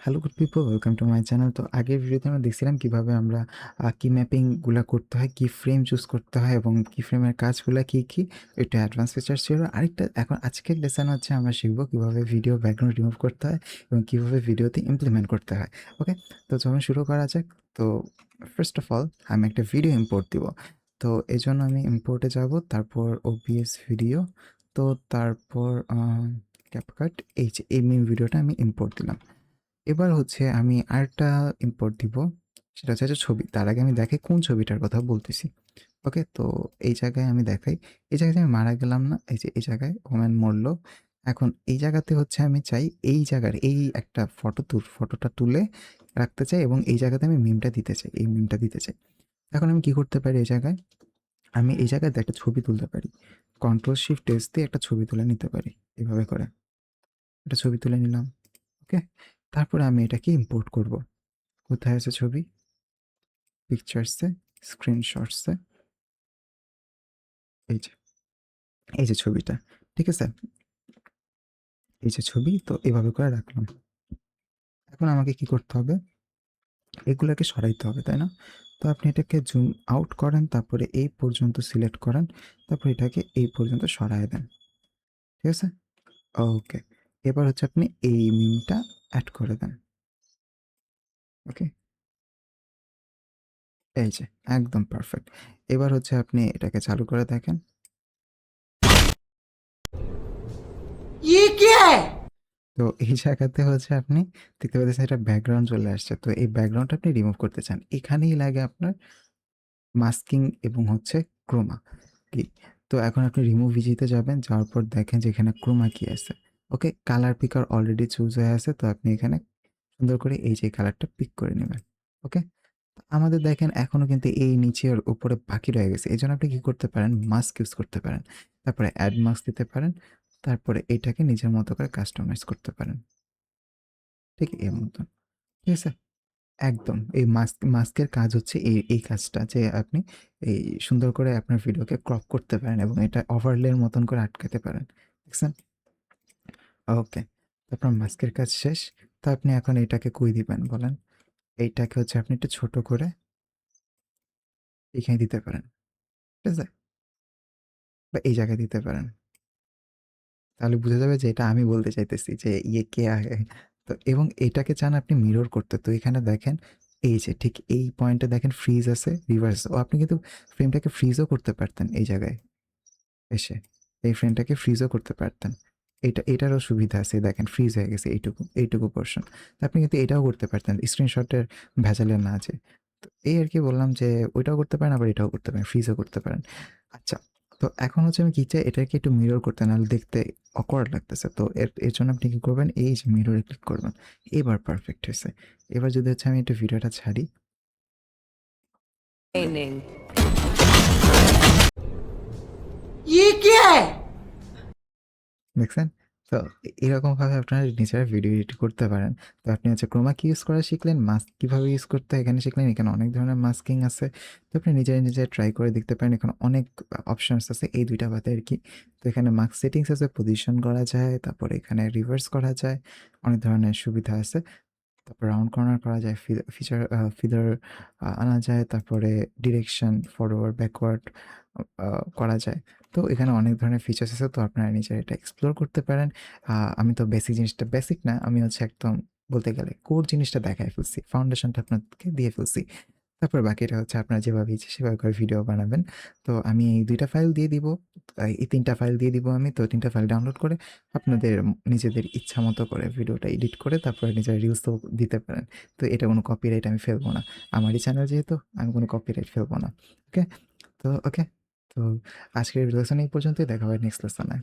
Hello good people, welcome to my channel. তো আগের ভিডিওতে আমরা দেখছিলাম কিভাবে আমরা কি ম্যাপিংগুলা করতে হয়, কি ফ্রেম চুজ করতে হয় এবং কি ফ্রেমের কাজগুলা কী কী, এটা অ্যাডভান্স ফিচার ছিল। আরেকটা এখন আজকের লেসন হচ্ছে আমরা শিখবো কীভাবে ভিডিও ব্যাকগ্রাউন্ড রিমুভ করতে হয় এবং কীভাবে ভিডিওতে ইমপ্লিমেন্ট করতে হয়। ওকে, তো চলুন শুরু করা যাক। তো ফার্স্ট অফ অল আমি একটা ভিডিও ইম্পোর্ট দিব। তো এই জন্য আমি ইম্পোর্টে যাব, তারপর ওবিএস ভিডিও, তো তারপর ক্যাপকাট, এই যে এই মেন ভিডিওটা আমি ইম্পোর্ট দিলাম। এবার হচ্ছে আমি আরেকটা ইম্পোর্ট দিব, সেটা হচ্ছে একটা ছবি। তার আগে আমি দেখাই কোন ছবিটার কথা বলতেছি। ওকে, তো এই জায়গায় আমি দেখাই, এই জায়গায় আমি মারা গেলাম না, এই যে এই জায়গায় ওম্যান মরল। এখন এই জায়গাতে হচ্ছে আমি চাই এই জায়গার এই একটা ফটোটা তুলে রাখতে চাই এবং এই জায়গাতে আমি মিমটা দিতে চাই, এই মিমটা দিতে চাই। এখন আমি কি করতে পারি, এই জায়গায় আমি এই জায়গায় একটা ছবি তুলতে পারি, Ctrl+Shift+S দিয়ে একটা ছবি তুলে নিতে পারি। এভাবে করে একটা ছবি তুলে নিলাম। ওকে, তারপরে আমি এটাকে ইম্পোর্ট করব। কোথায় আছে ছবি? পিকচার্সে, স্ক্রিনশটসে, এই যে এই যে ছবিটা, ঠিক আছে? এই যে ছবি, তো এভাবে করে রাখলাম। এখন আমাকে কি করতে হবে? এগুলোকে সরাইতে হবে, তাই না? তো আপনি এটাকে জুম আউট করেন, তারপরে এই পর্যন্ত সিলেক্ট করেন, তারপর এটাকে এই পর্যন্ত সরায় দেন। ঠিক আছে? ওকে, এবার হচ্ছে আপনি এই মিমটা অ্যাড করে দেন। ওকে, এই যে একদম পারফেক্ট। এবার হচ্ছে আপনি এটাকে চালু করে দেখেন। ये क्या है? তো এই জায়গাতে হচ্ছে আপনি দেখতে পাচ্ছেন এটা ব্যাকগ্রাউন্ড চলে আসছে। তো এই ব্যাকগ্রাউন্ডটা আপনি রিমুভ করতে চান। এখানেই লাগে আপনার মাস্কিং এবং হচ্ছে ক্রোমা কি। তো এখন আপনি রিমুভ ইজিতে যাবেন, যাওয়ার পর দেখেন যে এখানে ক্রোমা কি আছে। ওকে, কালার পিকার অলরেডি চুজ হয়ে আছে, তো আপনি এখানে সুন্দর করে এই যে কালারটা পিক করে নেবেন। ওকে, আমাদের দেখেন এখনো কিন্তু এই নিচে আর উপরে বাকি রয়ে গেছে। এজন্য আপনি কি করতে পারেন, মাস্ক ইউজ করতে পারেন, তারপরে অ্যাড মাস্ক দিতে পারেন, তারপরে এটাকে নিজের মতো করে কাস্টমাইজ করতে পারেন, ঠিক এর মতন। ঠিক আছে? একদম এই মাস্কের কাজ হচ্ছে এই কাজটা যে আপনি এই সুন্দর করে আপনার ভিডিওকে ক্রপ করতে পারেন এবং এটা ওভারলের মতন করে আটকাতে পারেন। দেখছেন? ওকে, আপনার মাস্কের কাজ শেষ। তো আপনি এখন এটাকে কই দিবেন বলেন? এইটাকে হচ্ছে আপনি একটু ছোট করে এখানে দিতে পারেন। ঠিক আছে? বা এই জায়গায় দিতে পারেন। তাহলে বুঝা যাবে যে এটা আমি বলতে চাইতেছি যে ইয়ে কে আগে। তো এবং এটাকে চান আপনি মিরর করতে, তো এখানে দেখেন এই যে ঠিক এই পয়েন্টে দেখেন ফ্রিজ আছে, রিভার্স, ও আপনি কিন্তু ফ্রেমটাকে ফ্রিজও করতে পারতেন এই জায়গায় এসে, এই ফ্রেমটাকে ফ্রিজও করতে পারতেন। এটারও সুবিধা আছে, দেখেন ফ্রিজ হয়ে গেছে এইটুকু পোর্শন। তো আপনি কিন্তু এটাও করতে পারতেন স্ক্রিনশটের ভেজালে না আছে। তো এই আর কি বললাম যে ওইটাও করতে পারেন, আবার এটাও করতে পারেন, ফ্রিজও করতে পারেন। আচ্ছা, তো এখন হচ্ছে আমি কি চাই, এটাকে একটু মিরর করতে, নাহলে দেখতে অকওয়ার্ড লাগতেছে। তো এর জন্য আপনি কি করবেন, এই যে মিররে ক্লিক করবেন। এবার পারফেক্ট হয়েছে। এবার যদি হচ্ছে আমি একটু ভিডিওটা ছাড়ি, नहीं ये क्या है? দেখছেন? তো এরকমভাবে আপনারা নিজেরা ভিডিও এডিট করতে পারেন। তো আপনি হচ্ছে ক্রোমা কি ইউজ করা শিখলেন, মাস্ক কীভাবে ইউজ করতে হয় এখানে শিখলেন। এখানে অনেক ধরনের মাস্কিং আছে। তো আপনি নিজেরা ট্রাই করে দেখতে পারেন। এখানে অনেক অপশনস আছে এই ২ টা বাদে আরকি। তো এখানে মাস্ক সেটিংস আছে, পজিশন করা যায়, তারপরে এখানে রিভার্স করা যায়। অনেক ধরনের সুবিধা আছে। তারপর রাউন্ড কর্নার করা যায়, ফিদার আনা যায়, তারপরে ডিরেকশন ফরওয়ার্ড, ব্যাকওয়ার্ড করা যায়। তো এখানে অনেক ধরনের ফিচার্স আছে, তো আপনারা নিজেরা এটা এক্সপ্লোর করতে পারেন। আমি তো বেসিক জিনিসটা, বেসিক না, আমি হচ্ছে একদম বলতে গেলে কোর জিনিসটা দেখায় ফেলছি। ফাউন্ডেশনটা আপনাদেরকে দিয়ে ফেলছি। তারপর বাকিটা হচ্ছে আপনারা যেভাবে ইচ্ছে সেভাবে করে ভিডিও বানাবেন। তো আমি এই ২ টা ফাইল দিয়ে দিব, এই ৩ টা ফাইল দিয়ে দিব আমি। তো ৩ টা ফাইল ডাউনলোড করে আপনাদের নিজেদের ইচ্ছা মতো করে ভিডিওটা এডিট করে তারপরে নিজেরা রিলসও দিতে পারেন। তো এটা কোনো কপিরাইট আমি ফেলবো না। আমারই চ্যানেল যেহেতু আমি কোনো কপিরাইট ফেলবো না। ওকে? তো ওকে। তো আজকের লেসন এই পর্যন্তই। দেখা হবে নেক্সট লেসনে।